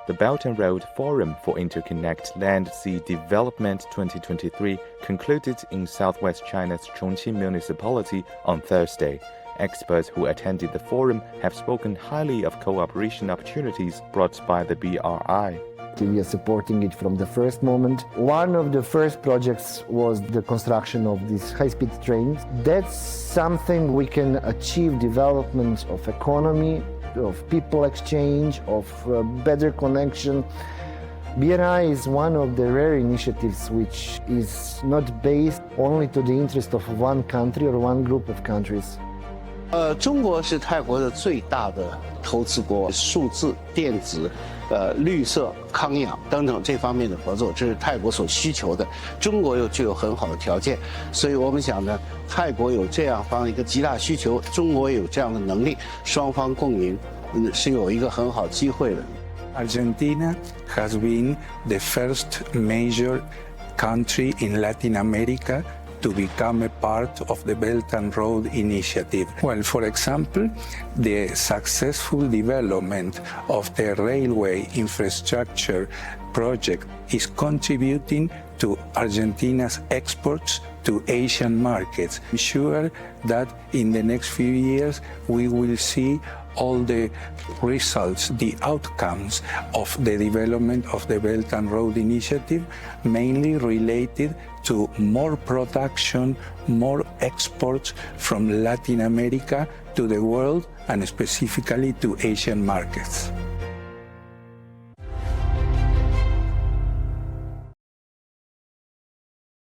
The Belt and Road Forum for Interconnect Land Sea Development 2023 concluded in southwest China's Chongqing municipality on Thursday. Experts who attended the forum have spoken highly of cooperation opportunities brought by the BRI. We are supporting it from the first moment. One of the first projects was the construction of these high-speed trains. That's something we can achieve development of economy, of people exchange, of better connection. BRI is one of the rare initiatives which is not based only to the interest of one country or one group of countries. 中国是泰国的最大的投资国，数字、电子、绿色、康养等等这方面的合作，这是泰国所需求的。中国又具有很好的条件，所以我们想呢，泰国有这样方一个极大需求，中国也有这样的能力，双方共赢，是有一个很好机会的。Argentina has been the first major country in Latin America to become a part of the Belt and Road Initiative. Well, for example, the successful development of the railway infrastructure project is contributing to Argentina's exports to Asian markets. I'm sure that in the next few years we will see all the results, the outcomes of the development of the Belt and Road Initiative, mainly related to more production, more exports from Latin America to the world and specifically to Asian markets.